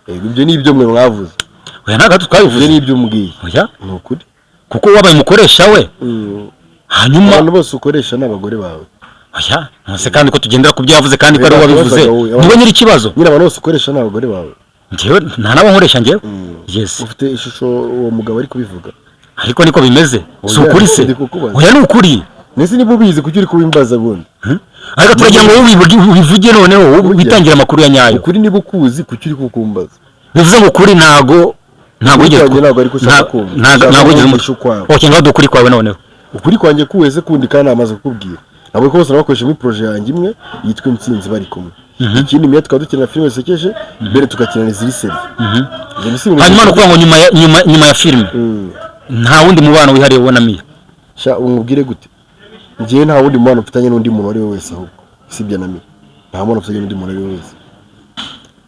Speaker 1: ibyo ni ibyo mwe mwavuze
Speaker 2: oya ntago twabivuze
Speaker 1: ni ibyo umbwiye
Speaker 2: oya
Speaker 1: ni ukuri
Speaker 2: kuko wabaye umukoresha we hanyuma
Speaker 1: abantu bose ukoresha n'abagore bawe
Speaker 2: oya nose kandi ko tugendera ku byo yavuze kandi ko ari wabivuze niwe nyiri ikibazo
Speaker 1: nyine abantu bose ukoresha n'abagore bawe
Speaker 2: njyewe nta nabo nkoresha njyewe yes
Speaker 1: ufite ishusho uwo mugabo ari kubivuga
Speaker 2: ariko niko bimeze si ukuri se oya ni ukuri
Speaker 1: nese niba ubizi kuki uri kubimbaza bundi
Speaker 2: ariko turagira ngo wowe ubivuge noneho witangira amakuru ya nyayo
Speaker 1: ukuri niba ukuzi kuki uri kukumbaza
Speaker 2: bivuze ngo ukuri ntago yigeze
Speaker 1: umushukwawe
Speaker 2: oke ngaho dukuri kwawe noneho
Speaker 1: ukuri kwanjye kuweze kundi kandi amaze kukubwira nabo ko bose nabakoresha muri projet yanjye imwe yitwa Intsinzi bari kumwe ikindi Mia tukaba dukina filime zisekeje mbere tugakinana iziri seri
Speaker 2: hanyuma no kuvuga ngo nyuma ya filime nta wundi mubano wihariye ubona Mia
Speaker 1: sha umubwire gute ngiye nta wundi mubano mfitanye n'undi muntu ari we wese ahubwo sibya na Mia nta mubano mfitanye n'undi muntu ari we wese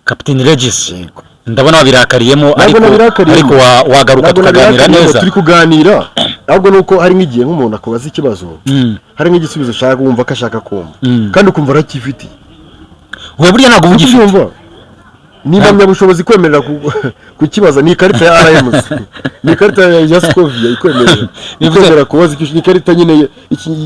Speaker 2: Captain Regis ndabona wabirakariyemo ariko wagaruka tukaganira neza
Speaker 1: turi kuganira ahubwo nuko hari nk'igihe nk'umuntu akubaza ikibazo hari nk'igisubizo ashaka wumva ko ashaka kumva kandi ukumva arakifitiye
Speaker 2: we buriya ntabwo ugifite
Speaker 1: niba myabushobozi kwemerera kukibaza ni ikarita ya RMC ni ikarita ya Scovia ikwemerera kubaza ni ikarita nyine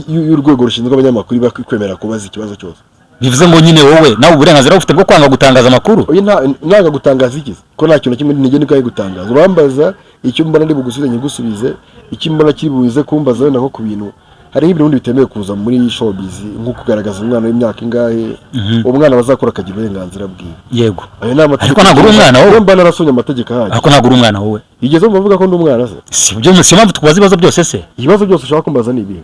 Speaker 1: y'urwego rushinzwe abanyamakuru bakwemerera kubaza ikibazo cyose
Speaker 2: bivuze ngo nyine wowe nawe uburenganzira ufite bwo kwanga gutangaza amakuru
Speaker 1: oya ntaga gutangaza iki ko nta kintu kimwe nige nikaye gutangaza urambaza icyo mbona ndi bugusubize nyigusubize icyo mbona kibuze kumbaza wenda ko ku bintu hari ibintu bitemewe kuza muri showbiz nko kugaragaza umwana w'imyaka ingahe umwana bazakora akagira uburenganzira bwiwe
Speaker 2: yego
Speaker 1: ayo ni amategeko
Speaker 2: ariko ntabwo uri umwana wowe
Speaker 1: mba narasonye amategeko ahari
Speaker 2: ariko ntabwo uri umwana wowe
Speaker 1: igeze muvuga ko ndi umwana se
Speaker 2: si byo mpamvu tukubaza ibibazo byose se
Speaker 1: ibibazo byose ushaka kumbaza ni ibihe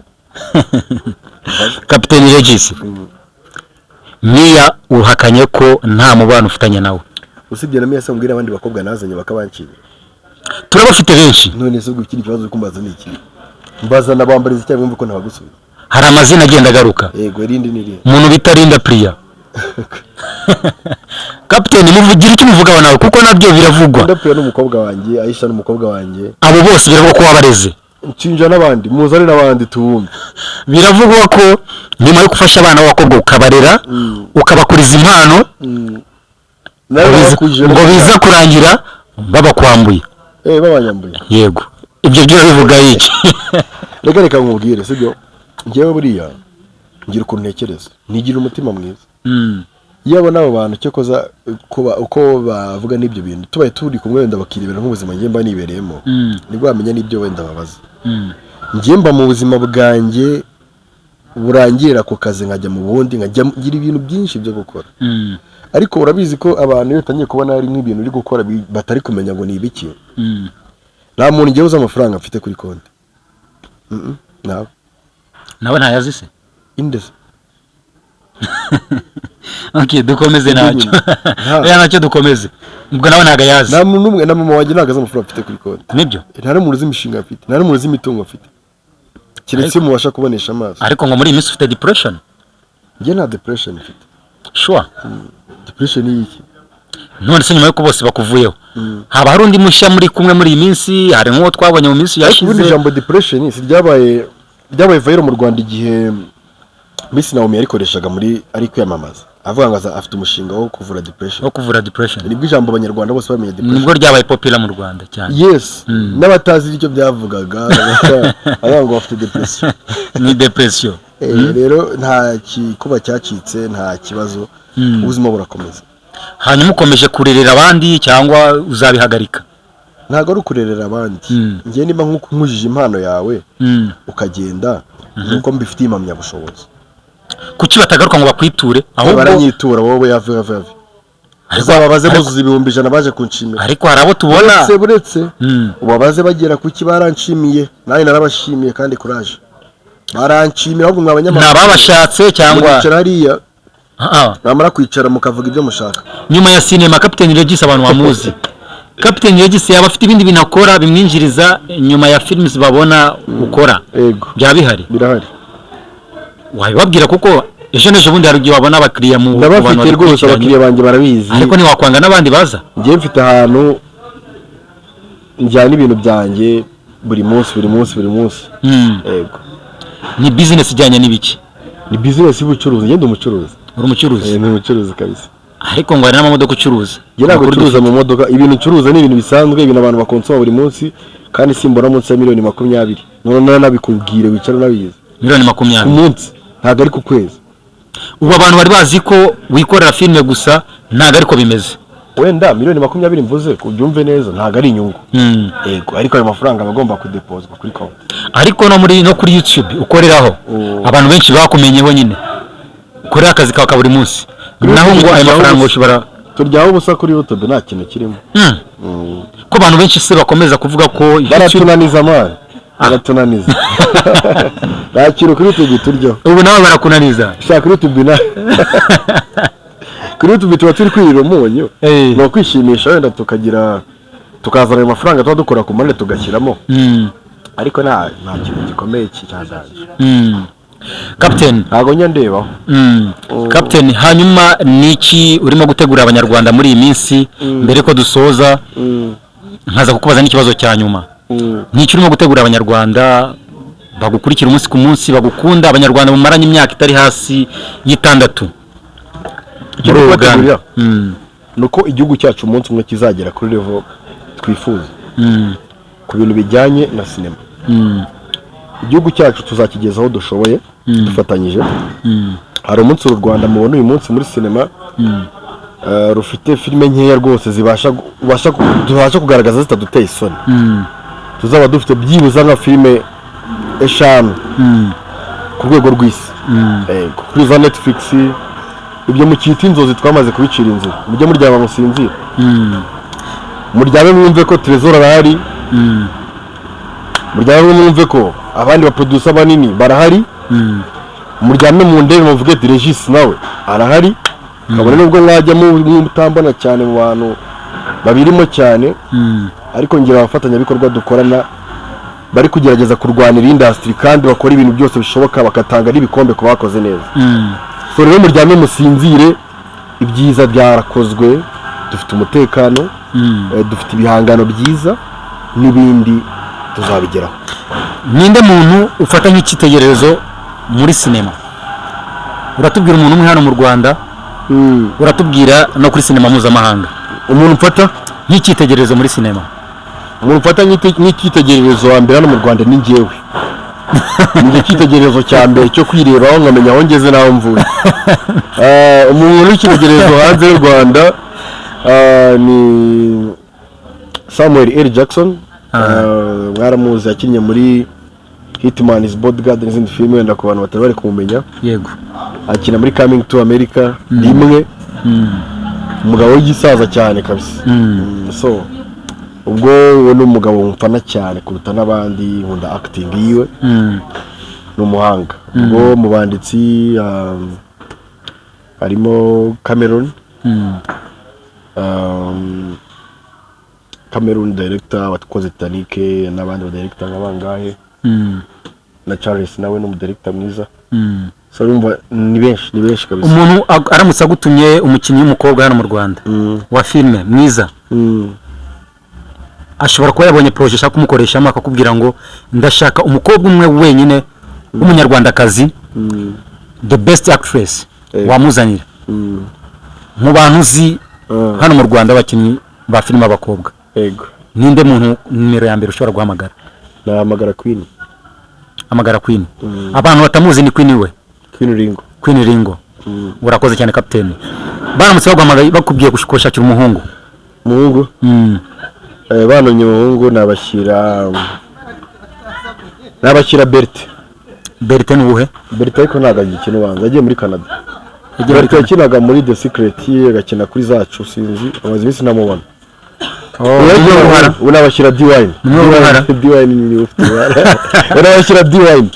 Speaker 2: Captain Regis Mia uhakanye ko nta mubano ufitanye nawe
Speaker 1: usibye na Mia sambwira abandi bakobwa nazanye bakabancira
Speaker 2: turabafite benshi
Speaker 1: none se gukira ikibazo kumbaza ni iki mbaza nabambariza cyangwa mvuko ntabagusubiza
Speaker 2: hari amazina agenda agaruka
Speaker 1: yego rindi niri
Speaker 2: umuntu bita Linda Priya Captain muvugira iki muvugaho nawe kuko nabyo biravugwa
Speaker 1: Linda Priya n'umukobwa wanjye Aisha n'umukobwa wanjye
Speaker 2: abo bose biravugwa ko wabareze
Speaker 1: nshinja n'abandi muzane n'abandi tubumve
Speaker 2: biravugwa ko nyuma yo gufasha abana b'abakobwa ukabarera ukabakuriza impano ngo biza kurangira babakwambuye
Speaker 1: babanyambuye
Speaker 2: yego ibyo byo bivuga iki
Speaker 1: reka nkubwire sibyo ngewe buriya ngira ukuntu ntekereza nigira umutima mwiza yabo nabo bantu cyo koza uko bavuga n'ibyo bintu tubaye turi kumwe wenda bakirebera nk'ubuzima ngiye mba nibereyemo nibwo bamenya n'ibyo wenda babaza ngiye mba mu buzima bwanjye burangira ku kazi nkajya mu bundi nkajya ngira ibintu byinshi byo gukora ariko urabizi ko abantu iyo batangiye kubona ari nk'ibintu uri gukora batari kumenya ngo ni ibiki nta muntu ngiye uzi amafaranga mfite kuri konti
Speaker 2: nawe ntayazi se
Speaker 1: indese
Speaker 2: okay dukomeze nacyo nacyo dukomeze ubwo nawe ntaga yazi
Speaker 1: nta muntu n'umwe na mama wanjye ntaga azi amafaranga mfite kuri konti
Speaker 2: nibyo
Speaker 1: nta n'umuntu uzi imishinga afite nta n'umuntu uzi imitungo afite kiretse mubasha kubonesha amaso.
Speaker 2: Ariko ngo muri iyi minsi ufite depression?
Speaker 1: Njye nta depression mfite.
Speaker 2: Sure.
Speaker 1: Depression ni iki?
Speaker 2: None se nyuma yuko bose bakuvuyeho haba hari undi mushya muri kumwe muri iyi minsi? Hari nk'uwo twabonye mu minsi yashize.
Speaker 1: Ubundi ijambo depression si ryabaye viral mu Rwanda igihe Miss Naomi yarikoreshaga muri ari kwiyamamaza avuga ngo afite umushinga wo kuvura depression. Nibwo ijambo abanyarwanda bose bamenye depression.
Speaker 2: Nibwo ryabaye popular mu Rwanda cyane.
Speaker 1: Yes. N'abatazi icyo byavugaga ngo afite depression.
Speaker 2: Ni depression.
Speaker 1: Rero nta kuba cyacitse nta kibazo, ubuzima burakomeza.
Speaker 2: Hanyuma ukomeje kurerera abandi cyangwa uzabihagarika?
Speaker 1: Ntago ari kurerera abandi. Ngiye niba nk'ukujije impano yawe ukagenda nuko mbifitiye impamya bushobozi.
Speaker 2: Kuki batagaruka ngo bakwiture?
Speaker 1: Ahubwo baranyitura wowe yave. Uzababaze muzuza 100 baje kunshimira.
Speaker 2: Ariko hari abo tubona
Speaker 1: buretse ubabaze bagera kuki baranshimiye, nawe narabashimiye kandi courage. Baranshimira ahubwo mwabanyamakuru
Speaker 2: nababashatse cyangwa
Speaker 1: kwicara hariya. Namara kwicara mukavuga ibyo mushaka.
Speaker 2: Nyuma ya sinema Captain Regis abantu bamuzi. Captain Regis yaba afite ibindi binakora bimwinjiriza nyuma ya films babona ukora.
Speaker 1: Yego.
Speaker 2: Bya bihari.
Speaker 1: Birahari.
Speaker 2: Wababwira kuko ejo nejo bundi hari igihe wabona abakiriya mu
Speaker 1: bantu rwose abakiriya banjye barabizi.
Speaker 2: Ariko ni wakwanga n'abandi baza.
Speaker 1: Ngiye mfite ahantu njyana ibintu byanjye buri munsi. Yego.
Speaker 2: Ni business ijyanye n'ibiki?
Speaker 1: Ni business y'ubucuruzi. Ngende umucuruzi.
Speaker 2: Uri umucuruzi?
Speaker 1: Ni umucuruzi kabisa.
Speaker 2: Ariko ngo hari n'amamodoka ucuruza.
Speaker 1: Ngira ngo ucuruza mu modoka, ibintu ucuruza ni ibintu bisanzwe, ibintu abantu bakonsoma buri munsi kandi simbona munsi ya 20,000. None nabikubwire wicara nabizi.
Speaker 2: 20,000
Speaker 1: umunsi ntago ari ku kwezi.
Speaker 2: Ubu abantu bari bazi ko wikorera filme gusa, ntago ariko bimeze.
Speaker 1: Wenda 20,000 mvuze kubyumve neza ntago ari inyungu. Yego, ariko ayo mafaranga bagomba kudepozwa kuri konti.
Speaker 2: Ariko no kuri YouTube ukoreraho abantu benshi bakumenyeho nyine. Kuri akazi kawe ka buri munsi. Naho ngo ayo mafaranga ushobora
Speaker 1: turyaho ubusa kuri YouTube nta kintu kirimo.
Speaker 2: Ko abantu benshi se bakomeza kuvuga ko
Speaker 1: baratunaniza amana. Baratunaniza. Rakiro kuri YouTube turyo.
Speaker 2: Ubu nawe barakunaniza.
Speaker 1: Shaka kuri YouTube na. Kuri YouTube tuba turi kwirira umunyu. No kwishimisha wenda tukazana ayo mafaranga tuba dukora ku mane tugashyiramo. Ariko nta kintu gikomeye cyazanje.
Speaker 2: Captain
Speaker 1: ntago nyandebaho.
Speaker 2: Captain, hanyuma niki urimo gutegura abanyarwanda muri iyi minsi mbere ko dusoza? Nkaza kukubaza n'ikibazo cya nyuma. Niki urimo gutegura abanyarwanda bagukurikira umunsi ku munsi, bagukunda, abanyarwanda mumaranye imyaka itari hasi y'6?
Speaker 1: Nuko igihugu cyacu umunsi umwe kizagera kuri level twifuza ku bintu bijyanye na sinema. Igihugu cyacu tuzakigezaho dushoboye dufatanyije. Hari umunsi u Rwanda mubona uyu munsi muri sinema rufite filime nkeya rwose zibasha kugaragaza zitaduteye isoni. Tuzaba dufite byibuza nka filime 5 ku rwego rw'isi. Kuri za Netflix ibyo mukita inzozi twamaze kubicira inzira. Mujye muryama musinzira. Muryame mwumve ko Trezor arahari. Muryame mwumve ko abandi baproducer banini barahari. Muryame mu ndebe muvuge ati Regis nawe arahari. Kabone nubwo mwajya mutambana cyane mu bantu babirimo cyane, ariko ngira abafatanya bikorwa dukorana bari kugerageza kurwanira industry kandi bakora ibintu byose bishoboka bakatanga n'ibikombe ku bakoze neza. So rero muryame musinzire, ibyiza byarakozwe, dufite umutekano, dufite ibihangano byiza n'ibindi tuzabigeraho.
Speaker 2: Ninde muntu ufata nk'ikitegererezo muri sinema? Uratubwira umuntu umwe hano mu Rwanda, uratubwira no kuri sinema mpuzamahanga.
Speaker 1: Umuntu mfata
Speaker 2: nk'ikitegererezo muri sinema?
Speaker 1: Umuntu mfata nk'ikitegererezo wa mbere hano mu Rwanda ni njyewe. Ni ikitegererezo cya mbere cyo kwirebaho nkamenya aho ngeze naho mvuye. Umuntu w'ikitegererezo hanze y'u Rwanda ni Samuel L. Jackson. Mwaramuzi yakinnye muri Hitman's Bodyguard n'izindi filime wenda ku bantu batari bari kumumenya.
Speaker 2: Yego.
Speaker 1: Akina muri Coming to America rimwe. Umugabo w'igisaza cyane kabisa. So ubwo we ni umugabo mfana cyane kuruta n'abandi, nkunda acting yiwe. N'umuhanga. Ubwo mu banditsi harimo Cameron. Cameron director watkoze Titanic n'abandi ba director nk'abangahe. na Charles nawe ni umudirector mwiza so urumva ni benshi kabisa.
Speaker 2: Umuntu aramutse agutumye umukinnyi w'umukobwa hano mu Rwanda wa filme mwiza ashobora kuba yabonye projet ashaka kumukoreshamo akakubwira ngo ndashaka umukobwa umwe wenyine w'umunyarwandakazi the best actress wamuzanira mu bantu uzi hano mu Rwanda abakinnyi ba filime abakobwa
Speaker 1: Yego.
Speaker 2: Ninde muntu nimero ya mbere ushobora guhamagara?
Speaker 1: Nahamagara Queen.
Speaker 2: Hamagara Queen. Abantu batamuzi ni Queen we. Queen Ringo. Urakoze cyane captain. Baramutse baguhamagaye bakubwiye gushakira umuhungu.
Speaker 1: Umuhungu? Banonye umuhungu nabashyira Bert.
Speaker 2: Bert ni uwuhe?
Speaker 1: Bert ariko nagagiye ikintu wanze agiye muri Canada. Bert yakinaga muri The Secret agakina kuri zacu sinzi amaze iminsi namubona. Unabashyira D-Wine. D-Wine ni ufite. Unabashyira D-Wine.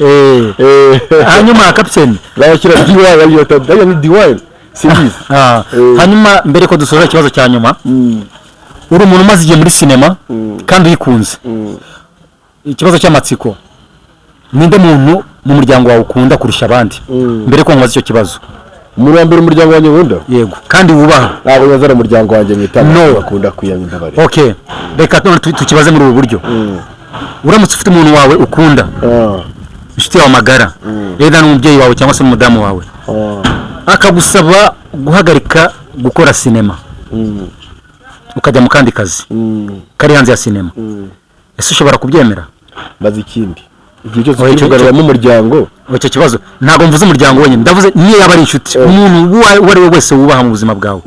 Speaker 2: Hanyuma captain.
Speaker 1: Unabashyira D-Wine ni D-Wine. Sinzi.
Speaker 2: Hanyuma mbere ko dusoza ikibazo cya nyuma. Uri umuntu umaze igihe muri cinema kandi uyikunze. Ikibazo cy'amatsiko. Ninde muntu mu muryango wawe ukunda kurusha abandi? Mbere ko nkubaza icyo kibazo.
Speaker 1: Muri ambere umuryango wanjye nkunda?
Speaker 2: Yego. Kandi wubaha.
Speaker 1: Ntabwo yazara umuryango wanjye mwitanga bakunda kuyamya bari.
Speaker 2: Okay. Reka tukibaze muri ubu buryo. Uramutse ufite umuntu wawe ukunda. Inshuti yawe magara. Reda n'umubyeyi wawe cyangwa se umudamu wawe. Akagusaba guhagarika gukora cinema. Ukajya mu kandi kazi. Kari hanze ya cinema. Ese ushobora kubyemera?
Speaker 1: Bazi ikindi. Igihe cyose cyugarira mu muryango.
Speaker 2: Icyo kibazo ntabwo mvuze umuryango wenyine ndavuze niyo yaba ari inshuti umuntu wari we wese wubaha mu buzima bwawe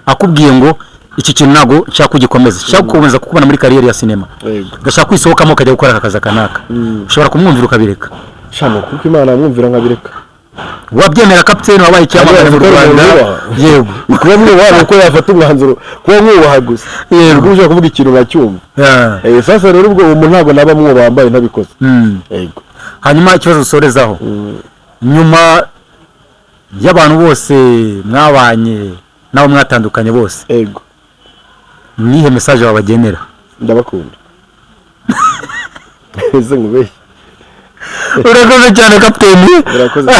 Speaker 2: akubwiye ngo iki kintu ntabwo nshaka kugikomeza nshaka gukomeza kukubona muri kariyeri ya cinema ndashaka kwisohokamo ukajya gukora akazi kanaka ushobora kumwumvira ukabireka
Speaker 1: shano kuko Imana amwumvira nkabireka
Speaker 2: wabyemera captain wabaye icyamamare mu Rwanda yego
Speaker 1: kuba mwubaha uko yafata umwanzuro kuba mwubaha gusa yego uje kuvuga ikintu bacyumva sasa rero ubwo umuntu ntabwo naba mwubaha mbaye ntabikoze yego.
Speaker 2: Hanyuma ikibazo usorezaho nyuma y'abantu bose mwabanye nawe mwatandukanye bose
Speaker 1: yego
Speaker 2: nihe message wabagenera?
Speaker 1: Ndabakunda. Ese ngubeshye.
Speaker 2: Urakoze cyane captain.
Speaker 1: Urakoze.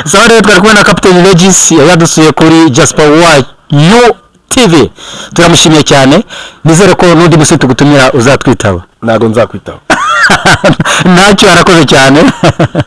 Speaker 2: Sawa rero twari kubona captain Regis yadusuye kuri Jasper Wanyu TV. Turamushimiye cyane. Nizere ko n'undi musi tugutumira uzatwitaba.
Speaker 1: Ntago nzakwitaba.
Speaker 2: Ntacyo arakoze cyane.